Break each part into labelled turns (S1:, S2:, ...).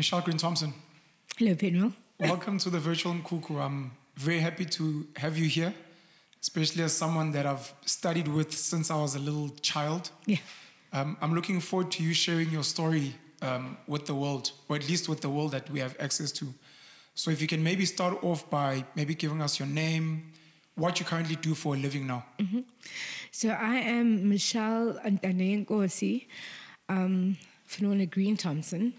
S1: Michelle Green-Thompson.
S2: Hello, Pedro.
S1: Welcome to the virtual Mkhukhu. I'm very happy to have you here, especially as someone that I've studied with since I was a little child.
S2: Yeah.
S1: I'm looking forward to you sharing your story with the world, or at least with the world that we have access to. So if you can maybe start off by maybe giving us your name, what you currently do for a living now.
S2: Mm-hmm. So I am Michelle Nkosi, Finola Green-Thompson.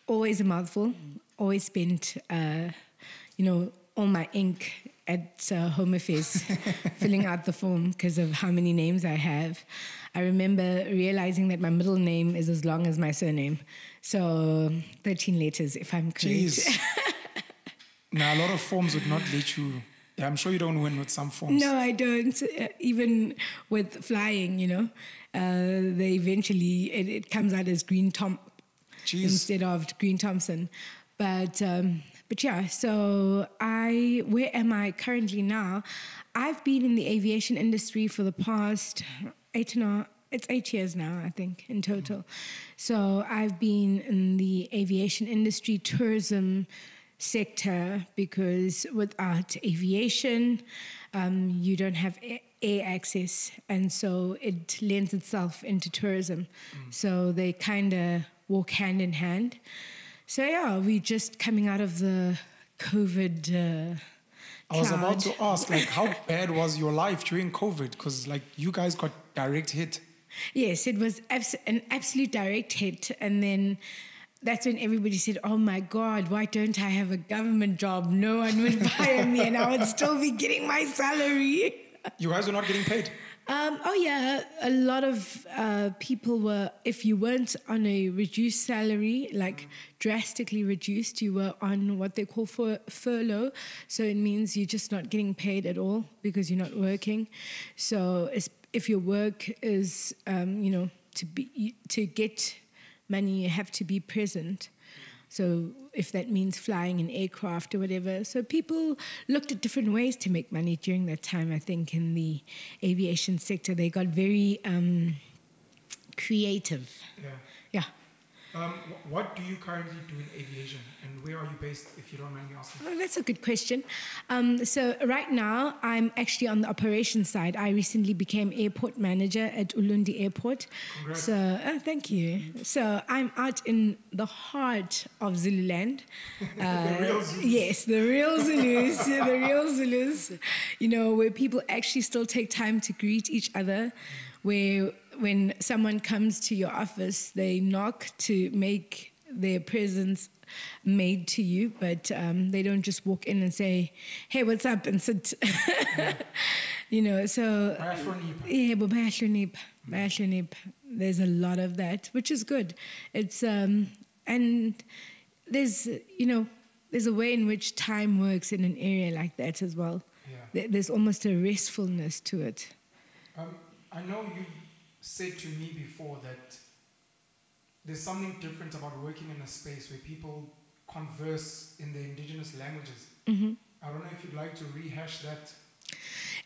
S2: Always a mouthful. Always spent, all my ink at Home Affairs filling out the form because of how many names I have. I remember realizing that my middle name is as long as my surname. So 13 letters, if I'm correct.
S1: Jeez. Now, a lot of forms would not let you... Yeah, I'm sure you don't win with some forms.
S2: No, I don't. Even with flying, they eventually, it comes out as Green-Tom instead of Green-Thompson. But yeah, so where am I currently now? I've been in the aviation industry for the past 8 years now, I think, in total. So I've been in the aviation industry, tourism sector, because without aviation, you don't have air access, and so it lends itself into tourism. So they kind of walk hand in hand. So yeah, we're just coming out of the COVID
S1: I was about to ask, how bad was your life during COVID? Because, you guys got direct hit.
S2: Yes, it was an absolute direct hit. And then that's when everybody said, oh my God, why don't I have a government job? No one would hire me and I would still be getting my salary.
S1: You guys were not getting paid?
S2: A lot of people were, if you weren't on a reduced salary, drastically reduced, you were on what they call furlough. So it means you're just not getting paid at all because you're not working. So if your work is, to get money, you have to be present. So if that means flying an aircraft or whatever. So people looked at different ways to make money during that time, I think, in the aviation sector. They got very creative. Yeah.
S1: What do you currently do in aviation, and where are you based, if you don't mind me asking?
S2: Oh, that's a good question. So right now, I'm actually on the operations side. I recently became airport manager at uLundi Airport.
S1: Congrats.
S2: So, thank you. So I'm out in the heart of Zululand.
S1: The real Zulus.
S2: Yes, the real Zulus. The real Zulus. Where people actually still take time to greet each other, where when someone comes to your office, they knock to make their presence made to you, but they don't just walk in and say, hey, what's up, and sit. So... There's a lot of that, which is good. It's and there's a way in which time works in an area like that as well.
S1: Yeah.
S2: There's almost a restfulness to it.
S1: I know you've said to me before that there's something different about working in a space where people converse in their indigenous languages.
S2: Mm-hmm.
S1: I don't know if you'd like to rehash that.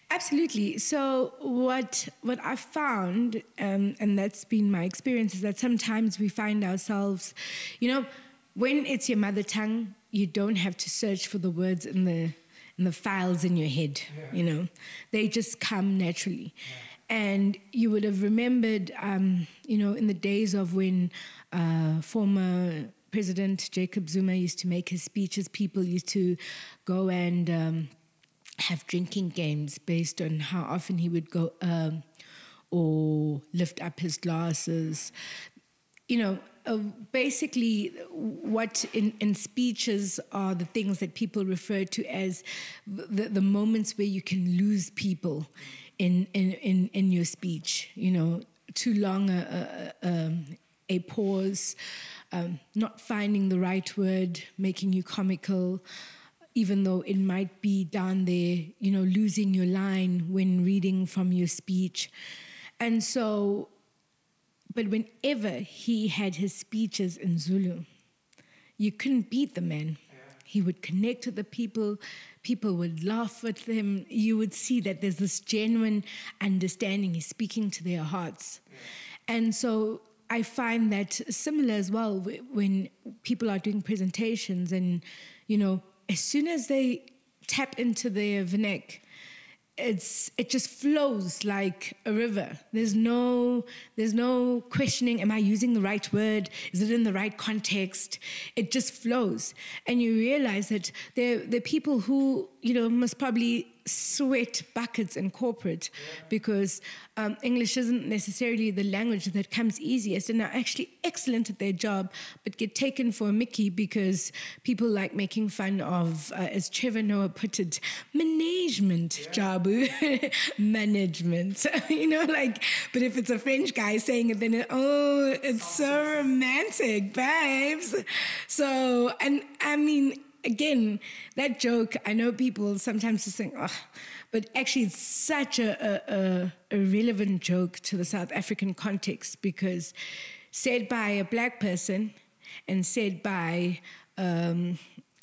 S2: Absolutely. So what I found, and that's been my experience, is that sometimes we find ourselves, when it's your mother tongue, you don't have to search for the words in the files in your head. Yeah. They just come naturally. Yeah. And you would have remembered, in the days of when former President Jacob Zuma used to make his speeches, people used to go and have drinking games based on how often he would go or lift up his glasses. Basically what in speeches are the things that people refer to as the moments where you can lose people in your speech. Too long a pause, not finding the right word, making you comical, even though it might be down there, losing your line when reading from your speech. And so, but whenever he had his speeches in Zulu, you couldn't beat the man. Yeah. He would connect with the people. People would laugh with him. You would see that there's this genuine understanding. He's speaking to their hearts. Yeah. And so I find that similar as well when people are doing presentations and, as soon as they tap into their vernac, it just flows like a river. There's no questioning, am I using the right word? Is it in the right context? It just flows. And you realize that there are people who, must probably sweat buckets in corporate because English isn't necessarily the language that comes easiest and are actually excellent at their job but get taken for a mickey because people like making fun of, as Trevor Noah put it, management, Jabu. Management. But if it's a French guy saying it, then it's so romantic, babes. So, and I mean, again, that joke, I know people sometimes just think, but actually it's such a relevant joke to the South African context because said by a black person and said by, and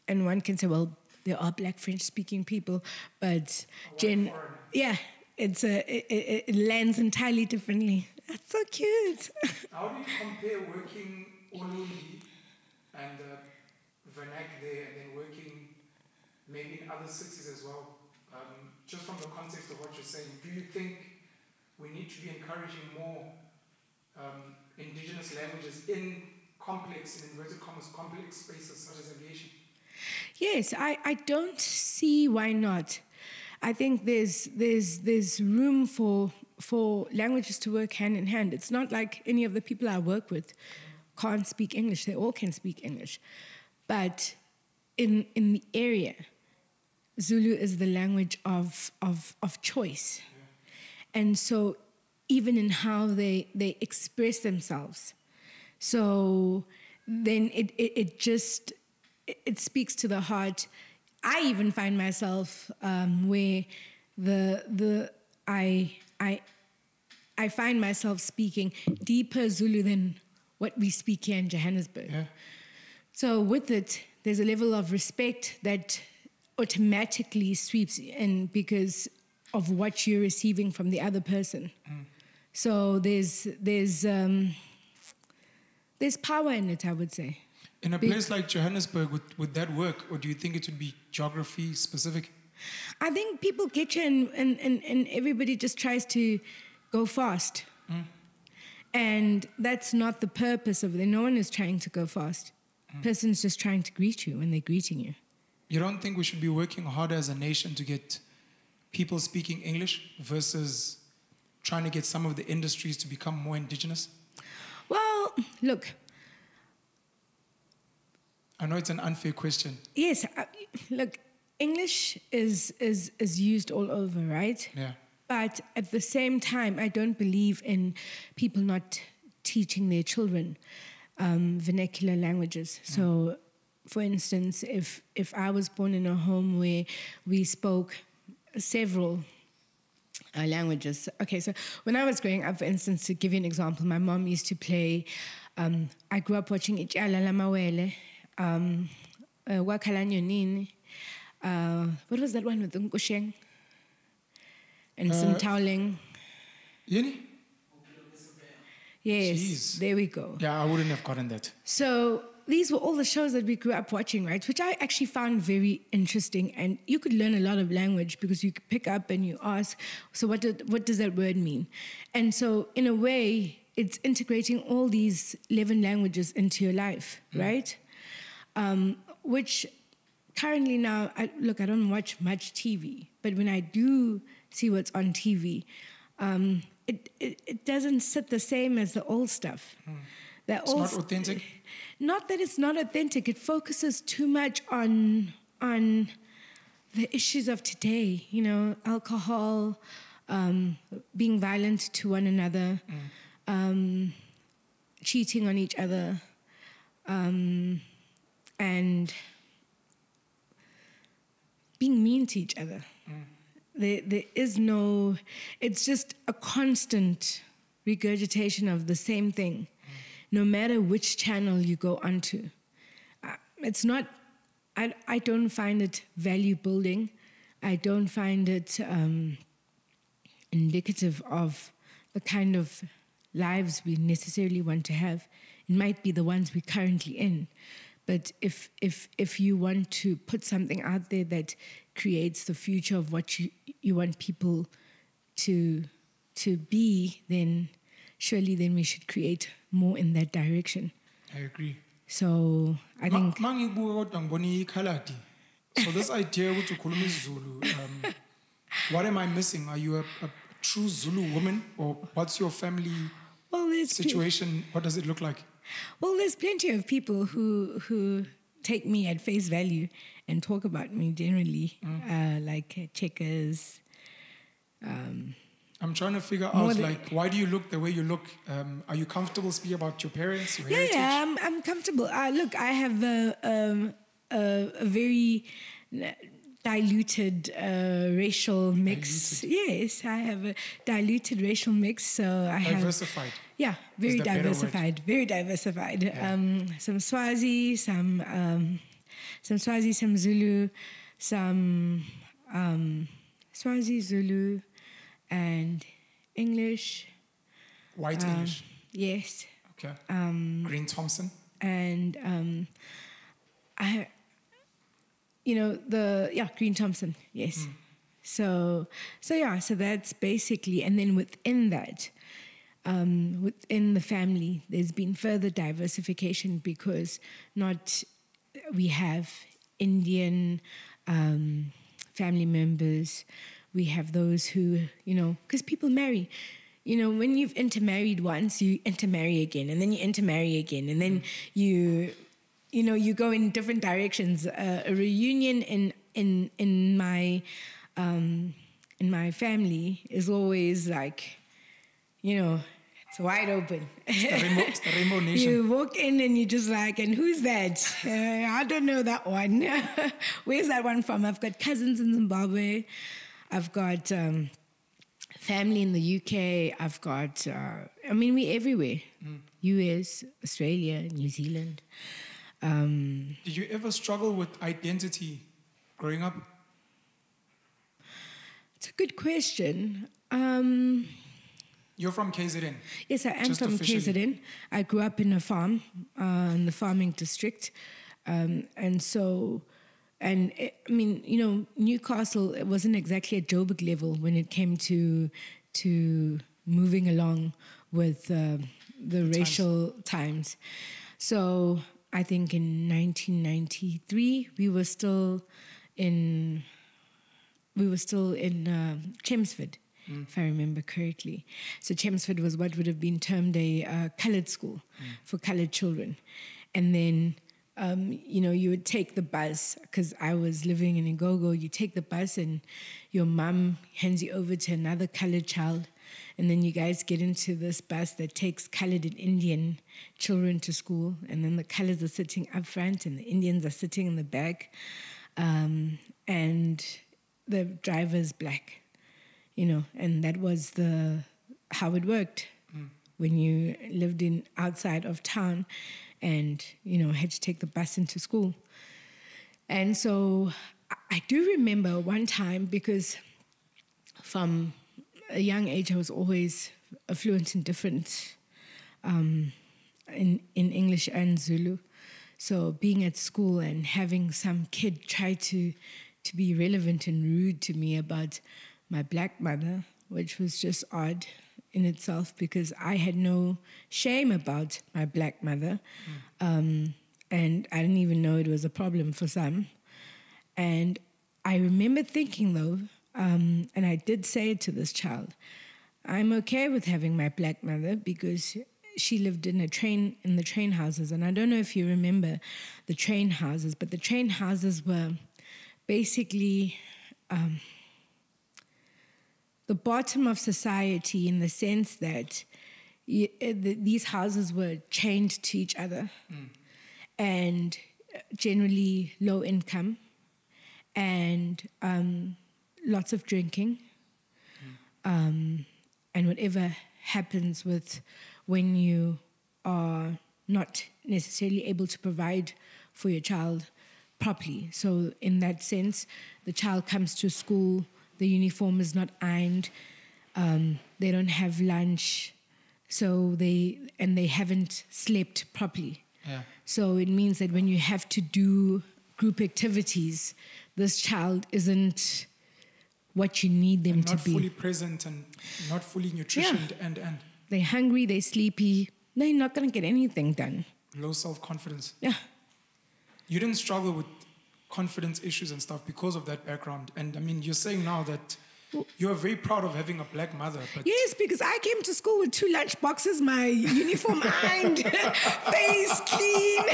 S2: one can say, well, there are black French-speaking people, but it lands entirely differently. That's so cute.
S1: How do you compare working uLundi and vernac there and then working maybe in other cities as well? Just from the context of what you're saying, do you think we need to be encouraging more indigenous languages in inverted commas, complex spaces such as aviation?
S2: Yes, I don't see why not. I think there's room for languages to work hand in hand. It's not like any of the people I work with can't speak English. They all can speak English. But in the area, Zulu is the language of choice. And so even in how they express themselves. So then it speaks to the heart. I even find myself where I find myself speaking deeper Zulu than what we speak here in Johannesburg. Yeah. So with it, there's a level of respect that automatically sweeps in because of what you're receiving from the other person. So there's power in it, I would say.
S1: In a place like Johannesburg, would that work, or do you think it would be geography specific?
S2: I think people get you and everybody just tries to go fast. And that's not the purpose of it. No one is trying to go fast. Person's just trying to greet you when they're greeting you.
S1: You don't think we should be working harder as a nation to get people speaking English versus trying to get some of the industries to become more indigenous?
S2: Well, look.
S1: I know it's an unfair question.
S2: Yes, look, English is used all over, right?
S1: Yeah.
S2: But at the same time, I don't believe in people not teaching their children vernacular languages. So, for instance, if I was born in a home where we spoke several languages. Okay, so when I was growing up, for instance, to give you an example, my mom used to play, I grew up watching Ichala Lamawele, Wakalanyonin, what was that one with Nkusheng? And some Towling.
S1: Yini?
S2: Yes,
S1: Jeez.
S2: There we go.
S1: Yeah, I wouldn't have gotten that.
S2: So these were all the shows that we grew up watching, right? Which I actually found very interesting. And you could learn a lot of language because you could pick up and you ask, so what does that word mean? And so in a way, it's integrating all these 11 languages into your life, right? Which currently now, I don't watch much TV, but when I do see what's on TV, it doesn't sit the same as the old stuff.
S1: It's not authentic?
S2: Not that it's not authentic. It focuses too much on the issues of today, alcohol, being violent to one another, cheating on each other, and being mean to each other. There is no, it's just a constant regurgitation of the same thing, no matter which channel you go onto. It's not, I don't find it value building. I don't find it indicative of the kind of lives we necessarily want to have. It might be the ones we're currently in. But if you want to put something out there that creates the future of what you want people to be, then surely then we should create more in that direction.
S1: I agree.
S2: So I think...
S1: So this idea of ukhuluma Zulu, what am I missing? Are you a true Zulu woman, or what's your family situation? What does it look like?
S2: Well, there's plenty of people who take me at face value and talk about me generally, like checkers.
S1: I'm trying to figure out, like, why do you look the way you look? Are you comfortable speaking about your parents, your heritage?
S2: Yeah, I'm comfortable. Look, I have a very diluted racial mix.
S1: Diluted.
S2: Yes, I have a diluted racial mix. So I have
S1: diversified.
S2: Yeah, very diversified. Very diversified.
S1: Yeah.
S2: Some Swazi, some Zulu, some Swazi, Zulu, and English.
S1: White English.
S2: Yes.
S1: Okay. Green-Thompson.
S2: And Green-Thompson. Yes. So that's basically, and then within that, within the family, there's been further diversification because we have Indian family members. We have those who, because people marry. When you've intermarried once, you intermarry again, and then you intermarry again, and then you go in different directions. A reunion in my family is always like, it's wide open.
S1: It's the Rainbow Nation.
S2: You walk in and you're just like, and who's that? I don't know that one. Where's that one from? I've got cousins in Zimbabwe. I've got family in the UK. I've got, we're everywhere. US, Australia, New Zealand.
S1: Did you ever struggle with identity growing up?
S2: It's a good question.
S1: You're from KZN?
S2: Yes, I am from KZN. I grew up in a farm, in the farming district. Newcastle, it wasn't exactly at Joburg level when it came to moving along with the racial times. So I think in 1993 we were still in Chelmsford, if I remember correctly. So Chelmsford was what would have been termed a coloured school for coloured children, and then you would take the bus, because I was living in Igogo. You take the bus and your mum hands you over to another coloured child, and then you guys get into this bus that takes coloured and Indian children to school, and then the colours are sitting up front and the Indians are sitting in the back, and the driver's black, and that was how it worked when you lived outside of town and, had to take the bus into school. And so I do remember one time, because from a young age I was always fluent in different, in English and Zulu. So being at school and having some kid try to be relevant and rude to me about my black mother, which was just odd in itself, because I had no shame about my black mother. And I didn't even know it was a problem for some. And I remember thinking, though, and I did say it to this child, I'm okay with having my black mother because she lived in the train houses. And I don't know if you remember the train houses, but the train houses were basically the bottom of society, in the sense that these houses were chained to each other, and generally low income, and lots of drinking, and whatever happens when you are not necessarily able to provide for your child properly. So in that sense, the child comes to school, the uniform is not ironed, they don't have lunch. So they haven't slept properly.
S1: Yeah.
S2: So it means that when you have to do group activities, this child isn't what you need them to be.
S1: Not fully present and not fully nutritioned and
S2: they're hungry, they're sleepy, they're not going to get anything done.
S1: Low self-confidence.
S2: Yeah.
S1: You didn't struggle with confidence issues and stuff because of that background. And I mean, you're saying now that you're very proud of having a black mother. But
S2: yes, because I came to school with 2 lunch boxes, my uniform ironed, face clean,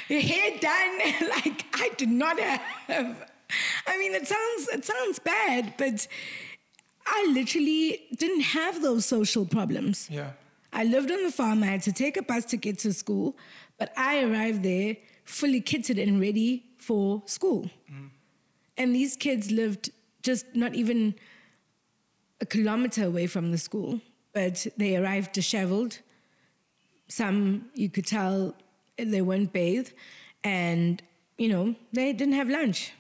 S2: hair done. Like, I did not have... I mean, it sounds bad, but I literally didn't have those social problems.
S1: Yeah.
S2: I lived on the farm. I had to take a bus to get to school, but I arrived there fully kitted and ready for school. And these kids lived just not even a kilometer away from the school, but they arrived disheveled. Some, you could tell, they weren't bathed, and, you know, they didn't have lunch.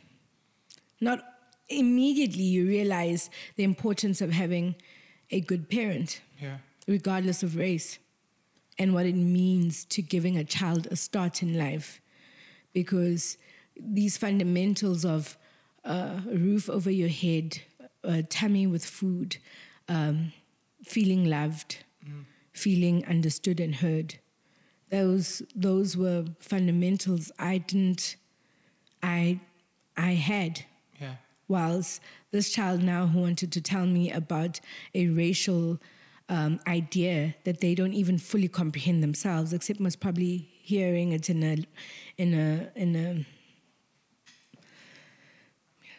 S2: Not immediately you realize the importance of having a good parent, regardless of race, and what it means to giving a child a start in life. Because these fundamentals of a roof over your head, a tummy with food, feeling loved, feeling understood and heard, those were fundamentals I had.
S1: Yeah.
S2: Whilst this child now who wanted to tell me about a racial idea that they don't even fully comprehend themselves, except most probably hearing it in a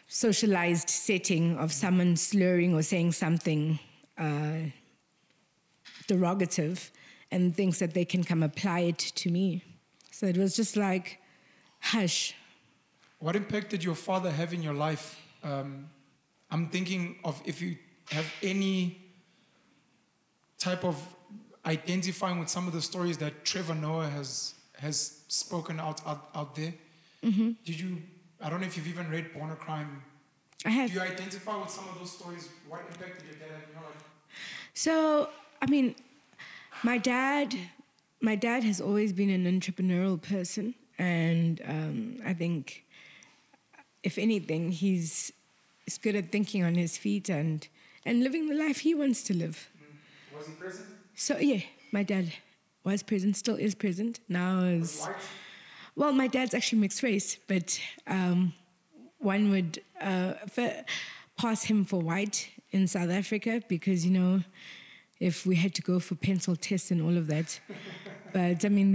S2: socialized setting of someone slurring or saying something derogative, and thinks that they can come apply it to me. So it was just like, hush.
S1: What impact did your father have in your life? I'm thinking of if you have any type of identifying with some of the stories that Trevor Noah has spoken out there.
S2: Mm-hmm.
S1: I don't know if you've even read Born a Crime.
S2: I have.
S1: Do you identify with some of those stories? What impact did your dad have in your life?
S2: So, I mean, my dad has always been an entrepreneurial person, and I think, if anything, he's good at thinking on his feet and living the life he wants to live.
S1: Was he present?
S2: So, yeah, my dad was present, still is present. Now is...
S1: White?
S2: Well, my dad's actually mixed race, but one would pass him for white in South Africa because, you know, if we had to go for pencil tests and all of that. But, I mean,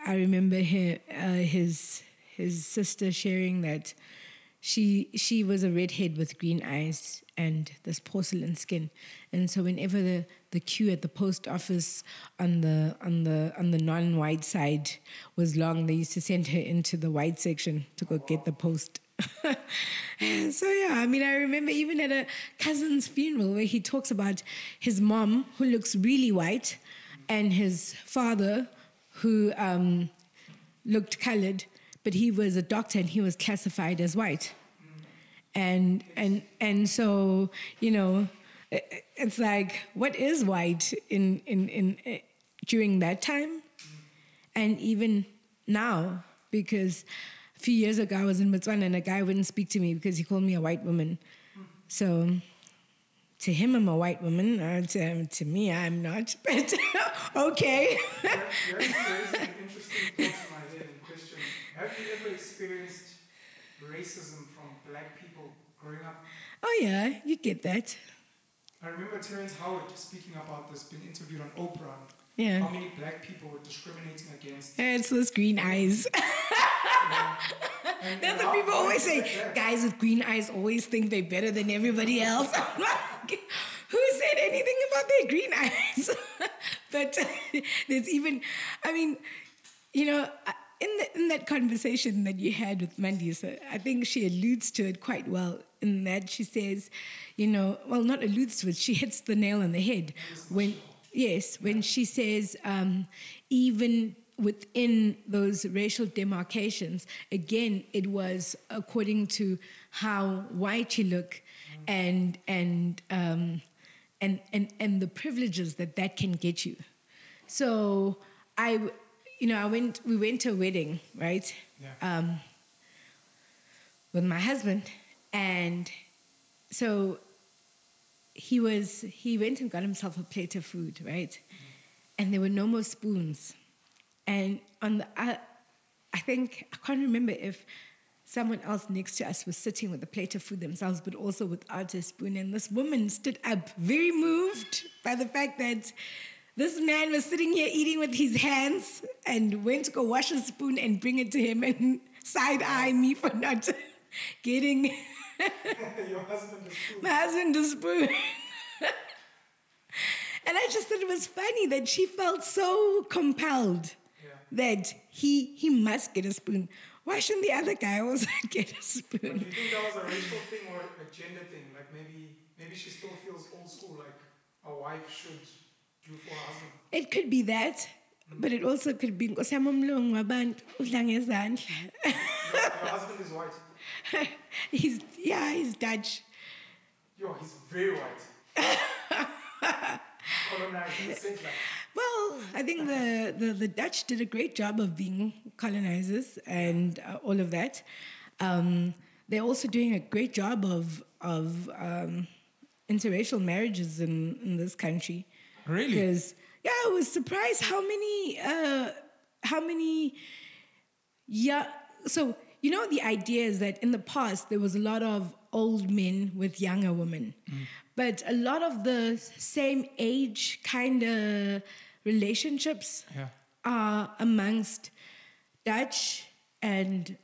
S2: I remember his sister sharing that she was a redhead with green eyes and this porcelain skin. And so whenever the queue at the post office on the non-white side was long, they used to send her into the white section to go get the post. So yeah, I mean, I remember even at a cousin's funeral where he talks about his mom who looks really white and his father who looked colored, but he was a doctor and he was classified as white. And so, you know, it's like, what is white in during that time? And even now, because a few years ago I was in Botswana and a guy wouldn't speak to me because he called me a white woman. So to him, I'm a white woman. To me, I'm not. But okay.
S1: There is an interesting thought in my head in question. Have you ever experienced racism from black people growing up?
S2: Oh yeah, you get that.
S1: I remember Terrence Howard speaking about this, being interviewed on Oprah.
S2: Yeah.
S1: How many black people were discriminating against?
S2: It's those green eyes. That's what people always say. Guys with green eyes always think they're better than everybody else. I'm like, who said anything about their green eyes? But there's even, I mean, you know, in that conversation that you had with Mandisa, I think she alludes to it quite well in that she says, you know, well, not alludes to it, she hits the nail on the head when she says, even within those racial demarcations, again, it was according to how white you look and and the privileges that can get you. So we went to a wedding, right?
S1: Yeah.
S2: With my husband, and so he went and got himself a plate of food, right? And there were no more spoons. And I can't remember if someone else next to us was sitting with a plate of food themselves, but also without a spoon. And this woman stood up, very moved by the fact that this man was sitting here eating with his hands, and went to go wash a spoon and bring it to him and side-eye me for not getting
S1: Your husband a spoon.
S2: my husband a spoon. And I just thought it was funny that she felt so compelled that he must get a spoon. Why shouldn't the other guy also get a spoon?
S1: But do you think that was a racial thing or a gender thing? Like maybe she still feels old school, like a wife should do for her husband.
S2: It could be that, but it also could be because I'm wabantu udla ngezandla.
S1: Your husband is white.
S2: He's Dutch.
S1: Yo, he's very white. Colonized, settler.
S2: Well, I think the Dutch did a great job of being colonizers and all of that. They're also doing a great job of interracial marriages in this country.
S1: Really?
S2: Because I was surprised how many. Yeah. So the idea is that in the past there was a lot of old men with younger women. But a lot of the same age kind of relationships are amongst Dutch and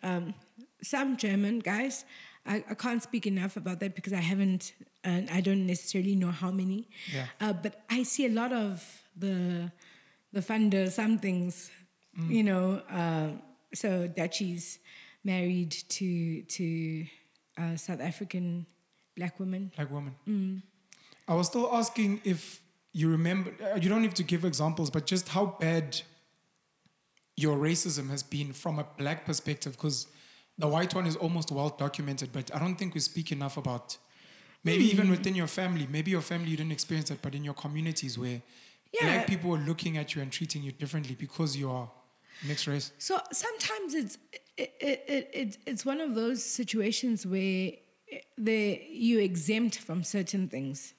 S2: some German guys. I can't speak enough about that because I haven't, and I don't necessarily know how many.
S1: Yeah.
S2: But I see a lot of the funder somethings, so Dutchies married to South African black women.
S1: Black woman. I was still asking if you remember, you don't need to give examples, but just how bad your racism has been from a black perspective, because the white one is almost well documented, but I don't think we speak enough about, maybe even within your family, maybe your family you didn't experience it, but in your communities where black people are looking at you and treating you differently because you are mixed race.
S2: So sometimes it's one of those situations where you're exempt from certain things.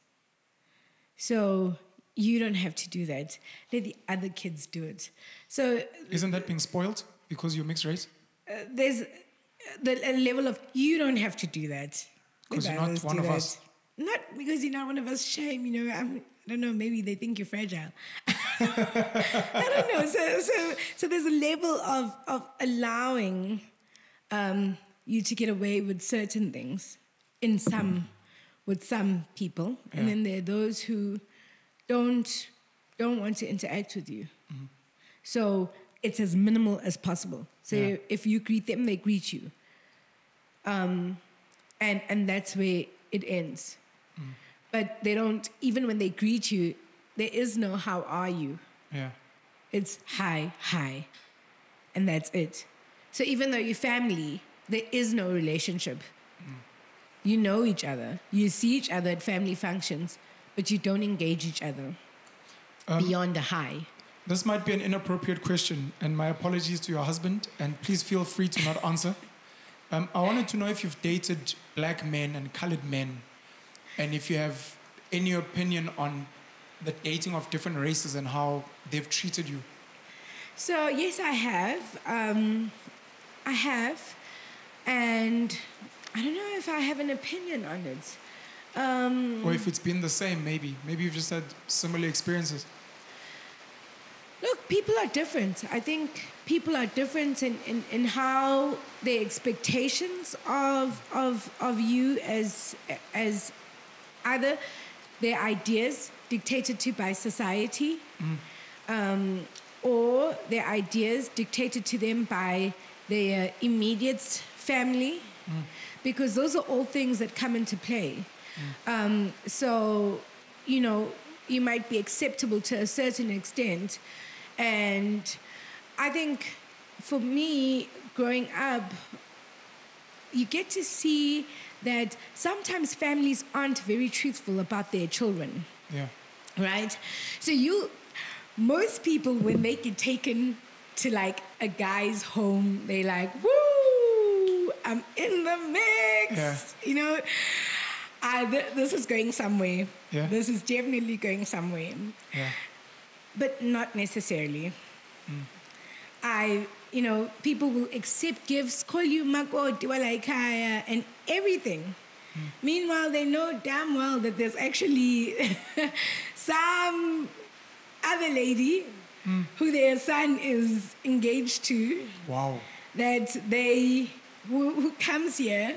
S2: So you don't have to do that. Let the other kids do it. So
S1: isn't that being spoiled because you're mixed race?
S2: There's a level of you don't have to do that.
S1: Because you're not one of us.
S2: Not because you're not one of us. Shame, I don't know. Maybe they think you're fragile. I don't know. So there's a level of allowing you to get away with certain things with some people, and then there are those who don't want to interact with you. So it's as minimal as possible. So if you greet them, they greet you, and that's where it ends. But they don't. Even when they greet you, there is no "How are you?"
S1: Yeah,
S2: it's "Hi, hi," and that's it. So even though you're family, there is no relationship. You know each other. You see each other at family functions, but you don't engage each other beyond a hi.
S1: This might be an inappropriate question, and my apologies to your husband, and please feel free to not answer. I wanted to know if you've dated black men and colored men, and if you have any opinion on the dating of different races and how they've treated you.
S2: So, yes, I have. And I don't know if I have an opinion on it.
S1: Or if it's been the same, maybe. Maybe you've just had similar experiences.
S2: Look, people are different. I think people are different in how their expectations of you as either their ideas dictated to by society, or their ideas dictated to them by their immediate family, because those are all things that come into play. So, you might be acceptable to a certain extent. And I think for me, growing up, you get to see that sometimes families aren't very truthful about their children.
S1: Yeah.
S2: Right? So most people, when they get taken to like a guy's home, they like, woo, I'm in the mix.
S1: Yeah.
S2: You know, this is going somewhere.
S1: Yeah.
S2: This is definitely going somewhere.
S1: Yeah.
S2: But not necessarily. People will accept gifts, call you makoti walaikaya, and everything. Meanwhile, they know damn well that there's actually some other lady who their son is engaged to.
S1: Wow.
S2: That who comes here,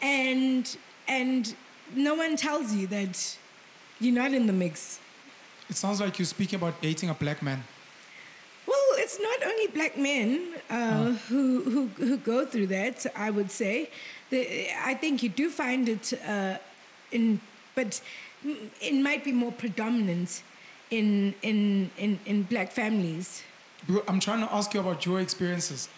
S2: and no one tells you that you're not in the mix.
S1: It sounds like you're speaking about dating a black man.
S2: Well, it's not only black men who go through that, I would say. I think you do find it but it might be more predominant in black families.
S1: I'm trying to ask you about your experiences.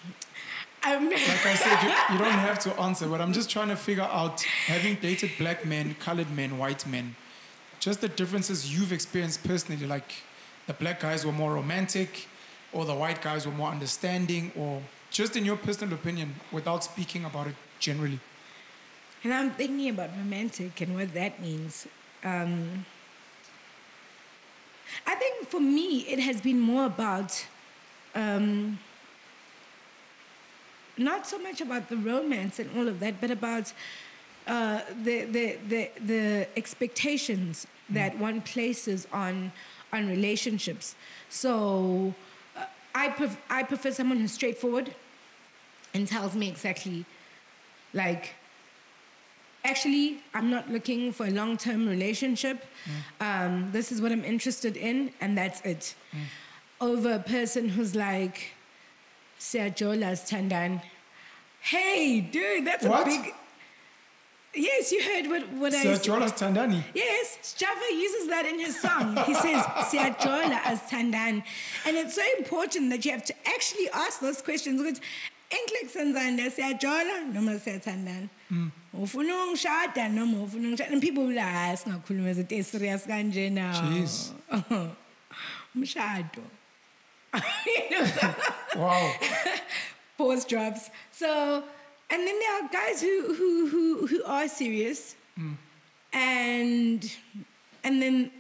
S2: Like
S1: I said, you don't have to answer, but I'm just trying to figure out, having dated black men, colored men, white men, just the differences you've experienced personally. Like the black guys were more romantic, or the white guys were more understanding, or just in your personal opinion, without speaking about it generally.
S2: And I'm thinking about romantic and what that means. I think for me, it has been more about not so much about the romance and all of that, but about the expectations that one places on relationships. So I prefer someone who's straightforward and tells me exactly, like, actually, I'm not looking for a long-term relationship. This is what I'm interested in, and that's it. Over a person who's like, Siyajolas Tandan. Hey, dude, that's
S1: what?
S2: A big... Yes, you heard what I said.
S1: Siyajolas Tandani?
S2: Yes, Java uses that in his song. He says, Siyajola as Tandan. And it's so important that you have to actually ask those questions. Because English Sanzanda, Siyajola, no more Siyatandan. Ufunung shata, no more ufunung shata. And people will ask, no, it's serious ganje now.
S1: Jeez.
S2: Mshado.
S1: Wow.
S2: Pause drops. So, and then there are guys who are serious, and then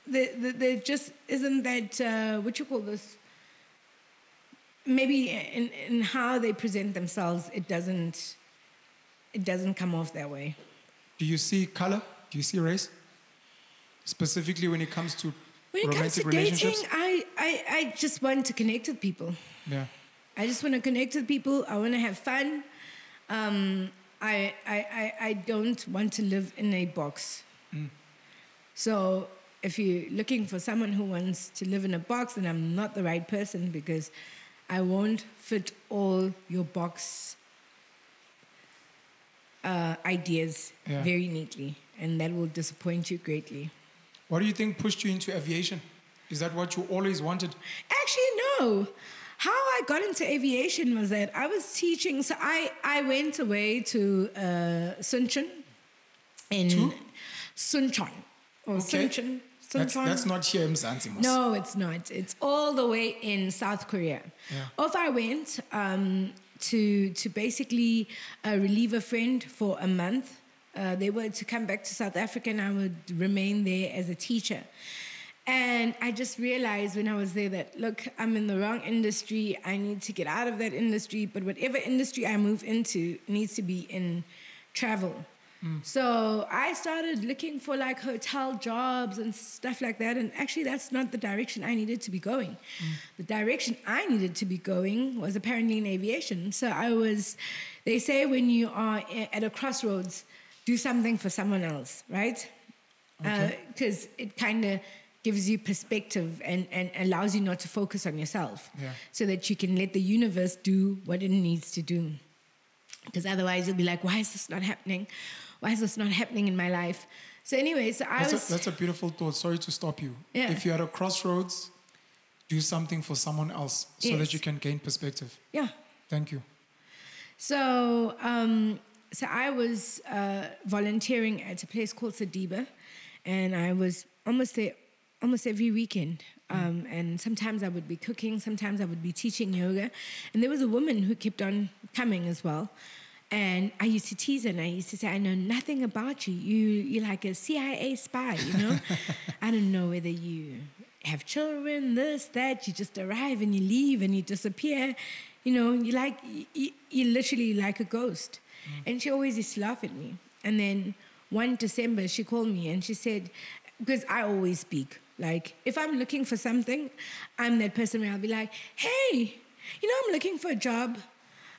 S2: there just isn't that what you call this. Maybe in how they present themselves, it doesn't come off that way.
S1: Do you see color? Do you see race? Specifically when it comes to romantic relationships?
S2: Dating, I just want to connect with people.
S1: Yeah.
S2: I just want to connect with people. I want to have fun. I don't want to live in a box. So if you're looking for someone who wants to live in a box, then I'm not the right person, because I won't fit all your box ideas very neatly, and that will disappoint you greatly.
S1: What do you think pushed you into aviation? Is that what you always wanted?
S2: Actually, no. How I got into aviation was that I was teaching. So I went away to Suncheon in Suncheon. Suncheon.
S1: That's not here in Zanzibar.
S2: No, it's not. It's all the way in South Korea.
S1: Yeah.
S2: Off I went to basically relieve a friend for a month. They were to come back to South Africa, and I would remain there as a teacher. And I just realized when I was there that, look, I'm in the wrong industry. I need to get out of that industry. But whatever industry I move into needs to be in travel. So I started looking for like hotel jobs and stuff like that. And actually, that's not the direction I needed to be going. The direction I needed to be going was apparently in aviation. So they say when you are at a crossroads, do something for someone else, right? Because it kind of gives you perspective and allows you not to focus on yourself, so that you can let the universe do what it needs to do. Because otherwise you'll be like, why is this not happening? Why is this not happening in my life? So anyway,
S1: That's a beautiful thought. Sorry to stop you.
S2: Yeah.
S1: If you're at a crossroads, do something for someone else so that you can gain perspective.
S2: Yeah.
S1: Thank you.
S2: So I was volunteering at a place called Sadiba. and I was almost there almost every weekend. And sometimes I would be cooking, sometimes I would be teaching yoga. And there was a woman who kept on coming as well. And I used to tease her and I used to say, I know nothing about you. You're like a CIA spy, you know? I don't know whether you have children, this, that. You just arrive and you leave and you disappear. You know, you're literally like a ghost. And she always used to laugh at me. And then one December, she called me and she said, because I always speak. Like, if I'm looking for something, I'm that person where I'll be like, hey, I'm looking for a job.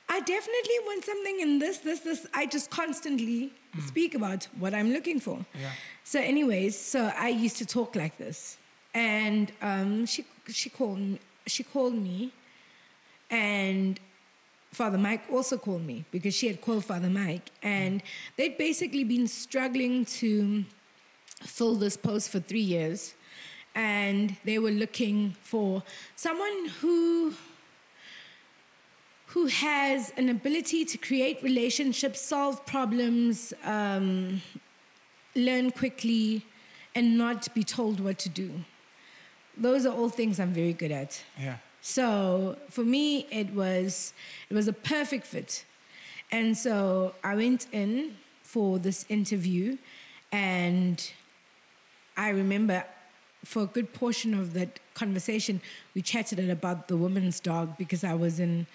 S2: I definitely want something in this. I just constantly speak about what I'm looking for.
S1: Yeah.
S2: So anyways, so I used to talk like this. And she called me, and Father Mike also called me because she had called Father Mike. And they'd basically been struggling to fill this post for 3 years. And they were looking for someone who has an ability to create relationships, solve problems, learn quickly, and not be told what to do. Those are all things I'm very good at.
S1: Yeah.
S2: So for me, it was a perfect fit. And so I went in for this interview, and I remember for a good portion of that conversation, we chatted about the woman's dog because I was at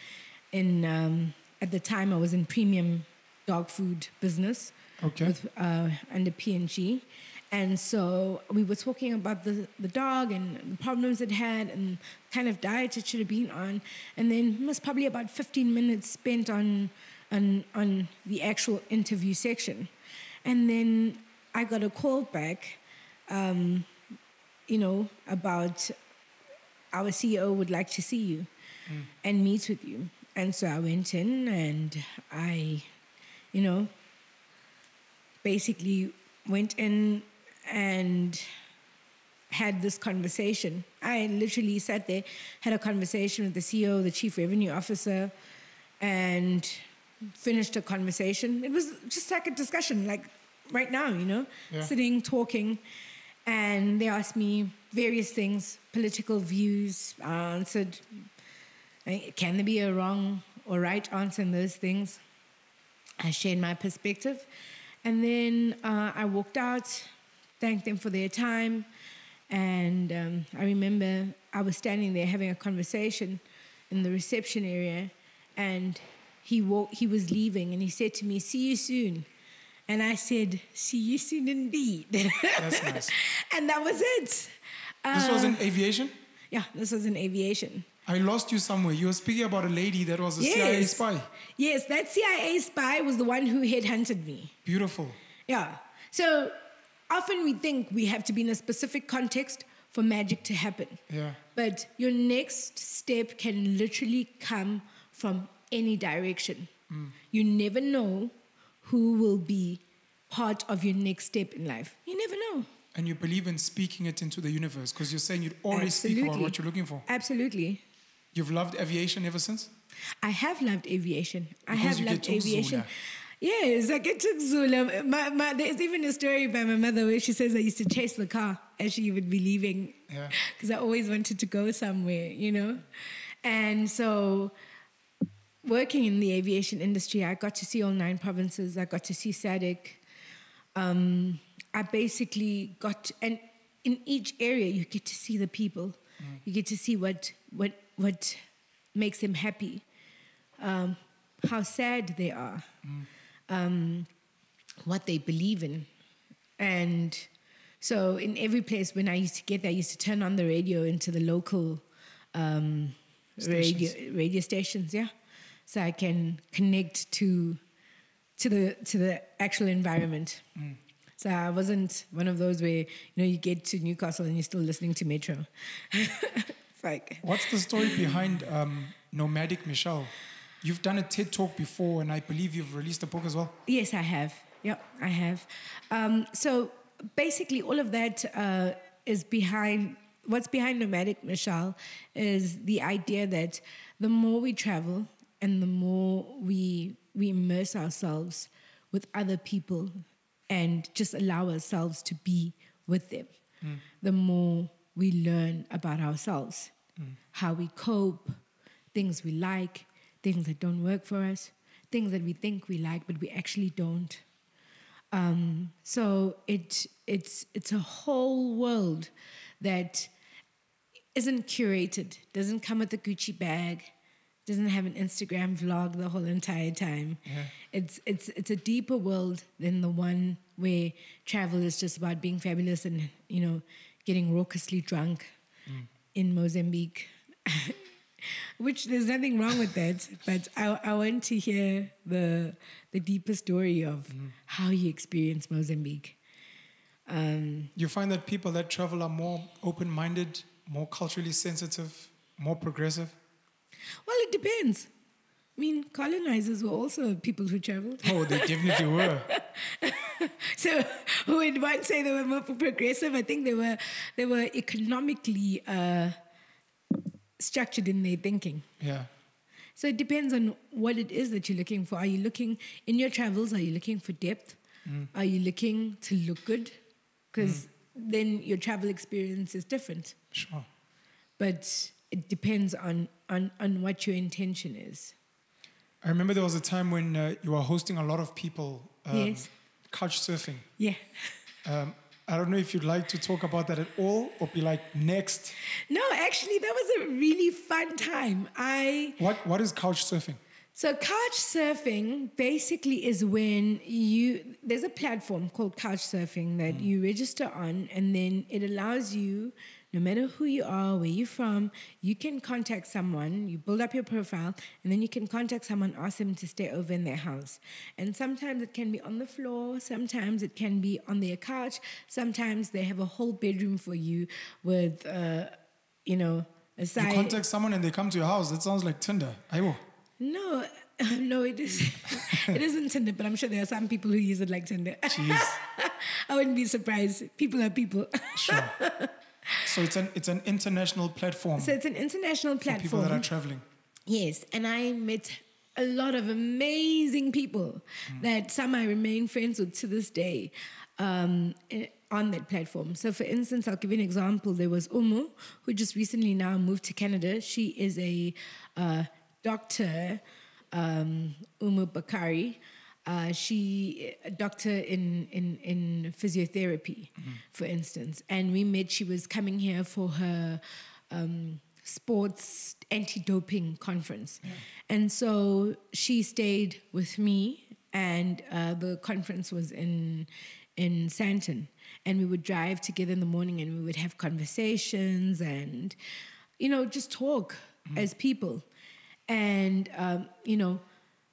S2: the time I was in premium dog food business.
S1: Okay.
S2: Under P&G. And so we were talking about the dog and the problems it had and kind of diet it should have been on. And then it was probably about 15 minutes spent on the actual interview section. And then I got a call back, about our CEO would like to see you and meet with you. And so I went in and I, basically went in and had this conversation. I literally sat there, had a conversation with the CEO, the Chief Revenue Officer, and finished a conversation. It was just like a discussion, like right now, sitting, talking. And they asked me various things, political views. I answered, can there be a wrong or right answer in those things? I shared my perspective. And then I walked out, thanked them for their time. And I remember I was standing there having a conversation in the reception area. And he was leaving and he said to me, see you soon. And I said, see you soon indeed.
S1: That's nice.
S2: And that was it.
S1: This was in aviation?
S2: Yeah, this was in aviation.
S1: I lost you somewhere. You were speaking about a lady that was a CIA spy.
S2: Yes, that CIA spy was the one who headhunted me.
S1: Beautiful.
S2: Yeah. So often we think we have to be in a specific context for magic to happen.
S1: Yeah.
S2: But your next step can literally come from any direction. You never know who will be part of your next step in life. You never know.
S1: And you believe in speaking it into the universe because you're saying you'd always speak about what you're looking for.
S2: Absolutely.
S1: You've loved aviation ever since?
S2: I have loved aviation.
S1: Because
S2: I have loved aviation.
S1: Zula.
S2: Yes, I get to Zula. There's even a story by my mother where she says I used to chase the car as she would be leaving because I always wanted to go somewhere, And so working in the aviation industry, I got to see all 9 provinces. I got to see SADC. I basically and in each area you get to see the people. You get to see what makes them happy, how sad they are, what they believe in. And so in every place when I used to get there, I used to turn on the radio into the local radio stations, so I can connect to the actual environment. So I wasn't one of those where you get to Newcastle and you're still listening to Metro. It's like,
S1: what's the story behind Nomadic Michelle? You've done a TED Talk before, and I believe you've released a book as well.
S2: Yes, I have. Yep, I have. So basically, all of that is behind. What's behind Nomadic Michelle is the idea that the more we travel and the more we immerse ourselves with other people and just allow ourselves to be with them, the more we learn about ourselves, how we cope, things we like, things that don't work for us, things that we think we like but we actually don't. So it's a whole world that isn't curated, doesn't come with a Gucci bag, doesn't have an Instagram vlog the whole entire time. Yeah. It's a deeper world than the one where travel is just about being fabulous and, you know, getting raucously drunk in Mozambique. Which there's nothing wrong with that, but I want to hear the deeper story of how you experience Mozambique.
S1: You find that people that travel are more open-minded, more culturally sensitive, more progressive?
S2: Well, it depends. I mean, colonizers were also people who traveled.
S1: Oh, they definitely were.
S2: So when one say they were more progressive, I think they were economically structured in their thinking.
S1: Yeah.
S2: So it depends on what it is that you're looking for. Are you looking, in your travels, are you looking for depth? Are you looking to look good? Because then your travel experience is different.
S1: Sure.
S2: But it depends on what your intention is.
S1: I remember there was a time when you were hosting a lot of people
S2: Yes.
S1: couch surfing.
S2: Yeah.
S1: I don't know if you'd like to talk about that at all or be like, next.
S2: No, actually, that was a really fun time.
S1: What is couch surfing?
S2: So couch surfing basically is when there's a platform called couch surfing that you register on, and then it allows you, no matter who you are, where you're from, you can contact someone, you build up your profile, and then you can contact someone, ask them to stay over in their house. And sometimes it can be on the floor, sometimes it can be on their couch, sometimes they have a whole bedroom for you with, a side.
S1: You contact someone and they come to your house. That sounds like Tinder. Ayo.
S2: No, it is. It isn't Tinder, but I'm sure there are some people who use it like Tinder.
S1: Jeez.
S2: I wouldn't be surprised. People are people.
S1: Sure. So it's an international platform.
S2: So it's an international platform.
S1: For people that are traveling.
S2: Yes, and I met a lot of amazing people that some I remain friends with to this day on that platform. So for instance, I'll give you an example. There was Umu, who just recently now moved to Canada. She is a Dr. Umu Bakari. She a doctor in physiotherapy, for instance. And we met, she was coming here for her sports anti-doping conference. Yeah. And so she stayed with me, and the conference was in Sandton. And we would drive together in the morning and we would have conversations and, just talk as people. And,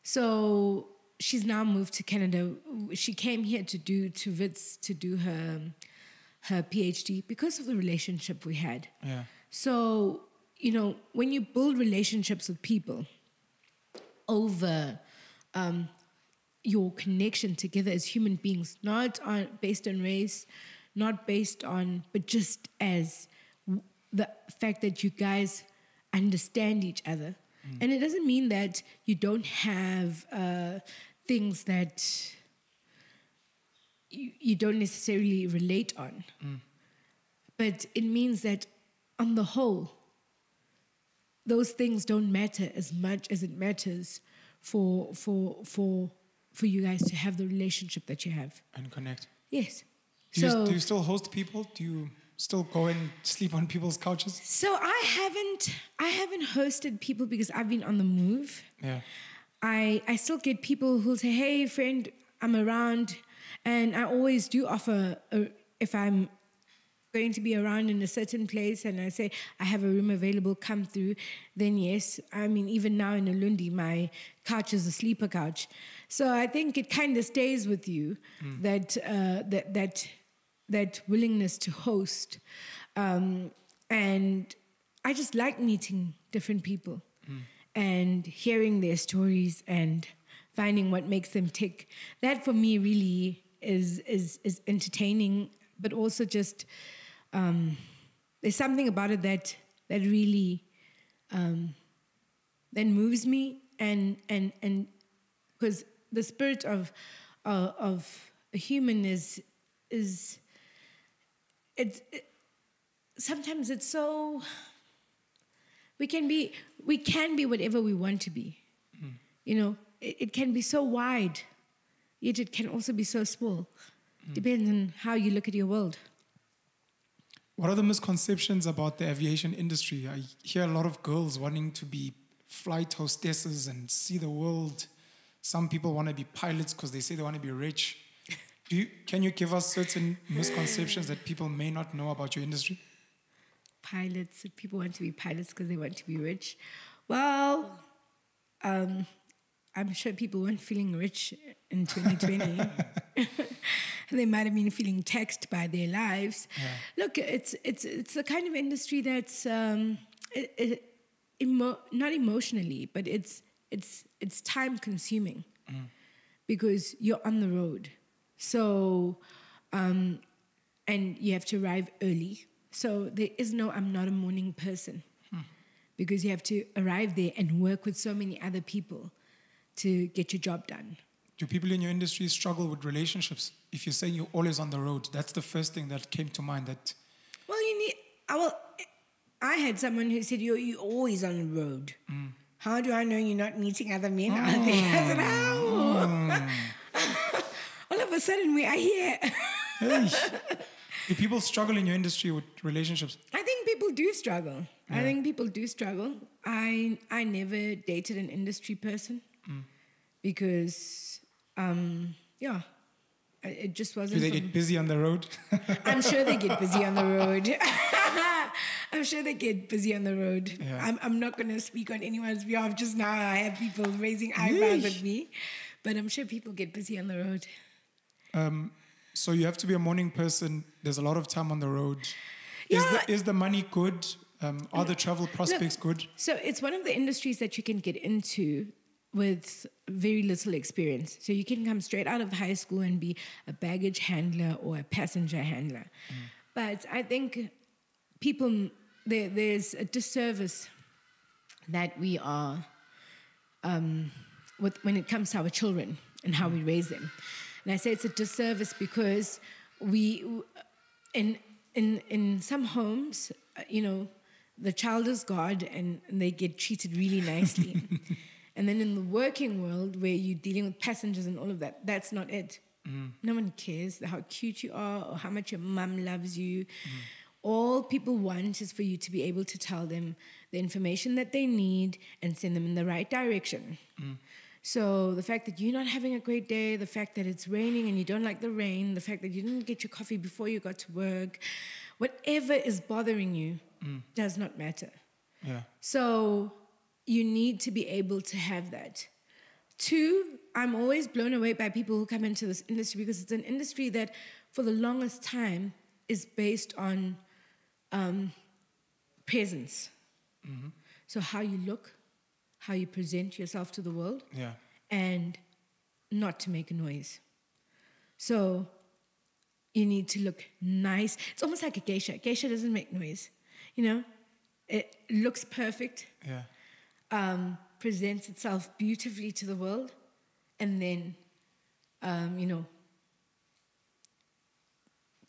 S2: so she's now moved to Canada. She came here to Wits to do her PhD because of the relationship we had.
S1: Yeah.
S2: So, when you build relationships with people over your connection together as human beings, not based on race, not based on, but just as the fact that you guys understand each other. And it doesn't mean that you don't have things that you don't necessarily relate on. But it means that on the whole, those things don't matter as much as it matters for you guys to have the relationship that you have.
S1: And connect.
S2: Yes.
S1: Do you still host people? Do you still go and sleep on people's couches?
S2: So I haven't hosted people because I've been on the move.
S1: Yeah.
S2: I still get people who'll say, "Hey, friend, I'm around," and I always do offer if I'm going to be around in a certain place and I say I have a room available, come through. Then yes, I mean even now in uLundi, my couch is a sleeper couch. So I think it kind of stays with you that willingness to host, and I just like meeting different people. And hearing their stories and finding what makes them tick. That for me really is entertaining, but also just there's something about it that really that moves me, and because the spirit of a human is sometimes it's so. We can be whatever we want to be. You know, it can be so wide, yet it can also be so small. Depends on how you look at your world.
S1: What are the misconceptions about the aviation industry? I hear a lot of girls wanting to be flight hostesses and see the world. Some people want to be pilots because they say they want to be rich. Can you give us certain misconceptions that people may not know about your industry?
S2: Pilots, people want to be pilots because they want to be rich. Well, I'm sure people weren't feeling rich in 2020. They might have been feeling taxed by their lives. Yeah. Look, it's the kind of industry that's not emotionally, but it's time consuming because you're on the road. So, and you have to arrive early. So there is no, I'm not a morning person because you have to arrive there and work with so many other people to get your job done.
S1: Do people in your industry struggle with relationships? If you're saying you're always on the road, that's the first thing that came to mind. That
S2: I had someone who said, you're always on the road. How do I know you're not meeting other men out there? I said, how? All of a sudden we are here.
S1: Hey. Do people struggle in your industry with relationships?
S2: I think people do struggle. Yeah. I never dated an industry person because, it just wasn't.
S1: Do they get busy on the road?
S2: I'm sure they get busy on the road. Yeah. I'm not going to speak on anyone's behalf. Just now I have people raising eyebrows at me. But I'm sure people get busy on the road.
S1: So you have to be a morning person. There's a lot of time on the road.
S2: Yeah.
S1: Is the money good? Are the travel prospects good?
S2: So it's one of the industries that you can get into with very little experience. So you can come straight out of high school and be a baggage handler or a passenger handler. But I think there's a disservice that we are when it comes to our children and how we raise them. And I say it's a disservice because we, in some homes, the child is God and they get treated really nicely. And then in the working world where you're dealing with passengers and all of that, that's not it. No one cares how cute you are or how much your mum loves you. All people want is for you to be able to tell them the information that they need and send them in the right direction. So the fact that you're not having a great day, the fact that it's raining and you don't like the rain, the fact that you didn't get your coffee before you got to work, whatever is bothering you does not matter.
S1: Yeah.
S2: So you need to be able to have that. 2, I'm always blown away by people who come into this industry because it's an industry that for the longest time is based on presence. So how you look, how you present yourself to the world, and not to make a noise. So you need to look nice. It's almost like a geisha. Geisha doesn't make noise, It looks perfect, presents itself beautifully to the world, and then,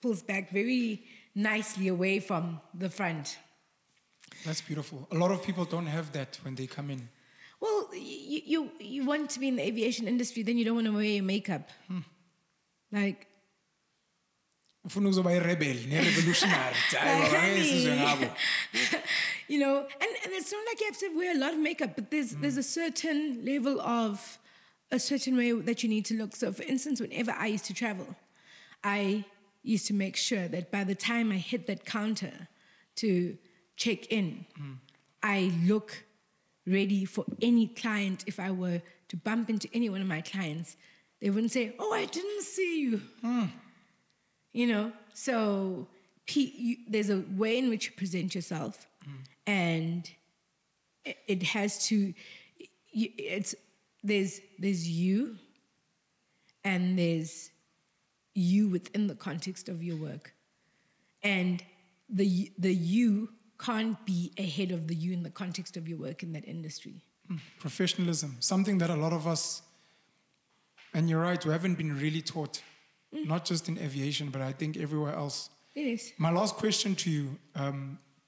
S2: pulls back very nicely away from the front.
S1: That's beautiful. A lot of people don't have that when they come in.
S2: Well, you want to be in the aviation industry, then you don't want to wear your makeup. Like...
S1: and it's not
S2: like you have to wear a lot of makeup, but there's a certain level of a certain way that you need to look. So, for instance, whenever I used to travel, I used to make sure that by the time I hit that counter to check in, I look ready for any client. If I were to bump into any one of my clients, they wouldn't say, "Oh, I didn't see you." So there's a way in which you present yourself, and it has to. There's you, and there's you within the context of your work, and the you can't be ahead of the you in the context of your work in that industry.
S1: Professionalism, something that a lot of us, and you're right, we haven't been really taught, not just in aviation, but I think everywhere else.
S2: Yes.
S1: My last question to you,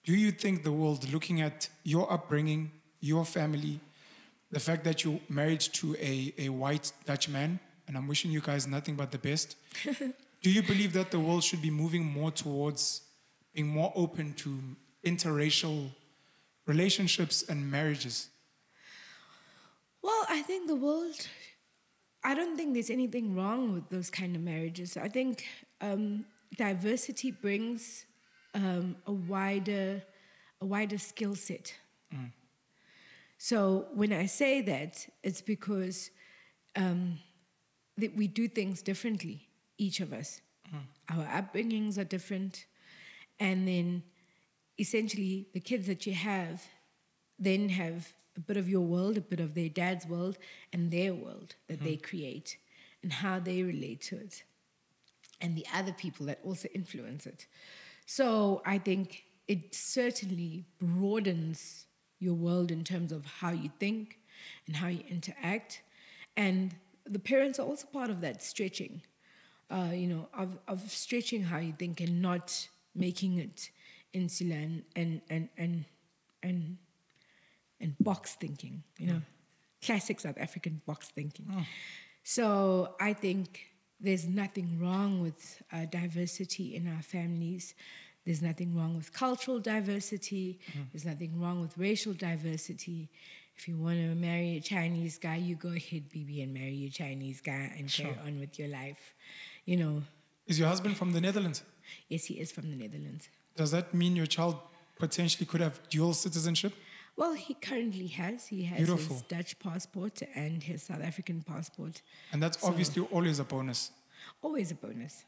S1: do you think the world, looking at your upbringing, your family, the fact that you're married to a white Dutch man, and I'm wishing you guys nothing but the best, do you believe that the world should be moving more towards being more open to interracial relationships and marriages?
S2: Well, I think the world, I don't think there's anything wrong with those kind of marriages. I think diversity brings a wider skill set. So when I say that, it's because that we do things differently, each of us. Our upbringings are different. And then essentially the kids that you have then have a bit of your world, a bit of their dad's world, and their world that they create and how they relate to it. And the other people that also influence it. So I think it certainly broadens your world in terms of how you think and how you interact. And the parents are also part of that stretching, of stretching how you think and not making it insular and box thinking, classic South African box thinking. So I think there's nothing wrong with diversity in our families. There's nothing wrong with cultural diversity. There's nothing wrong with racial diversity. If you want to marry a Chinese guy, you go ahead, baby, and marry a Chinese guy and carry on with your life.
S1: Is your husband from the Netherlands?
S2: Yes, he is from the Netherlands.
S1: Does that mean your child potentially could have dual citizenship?
S2: Well, he currently has. He has his Dutch passport and his South African passport.
S1: And that's obviously always a bonus.
S2: Always a bonus.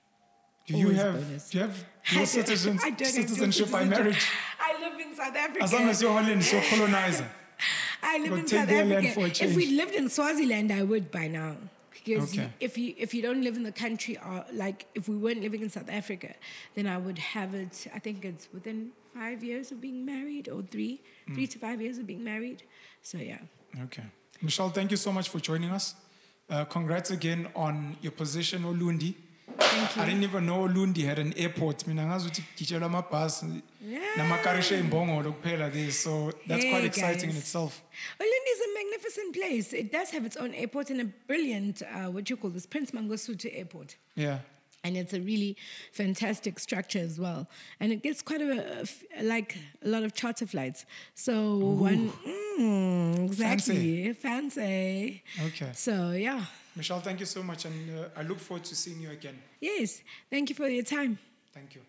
S1: Do you have dual citizenship by marriage?
S2: I live in South Africa.
S1: As long as you're Holland, you're colonizer.
S2: I live in South Africa. If we lived in Swaziland, I would by now. Because if you don't live in the country, or like if we weren't living in South Africa, then I would have it. I think it's within 5 years of being married, or 3 to 5 years of being married. So yeah.
S1: Okay, Michelle, thank you so much for joining us. Congrats again on your position, uLundi.
S2: Thank you.
S1: I didn't even know uLundi had an airport. So that's quite exciting in itself.
S2: uLundi is a magnificent place. It does have its own airport and a brilliant, Prince Mangosuthu airport.
S1: Yeah.
S2: And it's a really fantastic structure as well. And it gets quite a lot of charter flights. So exactly. Fancy.
S1: Okay.
S2: So yeah.
S1: Michelle, thank you so much. And I look forward to seeing you again.
S2: Yes. Thank you for your time.
S1: Thank you.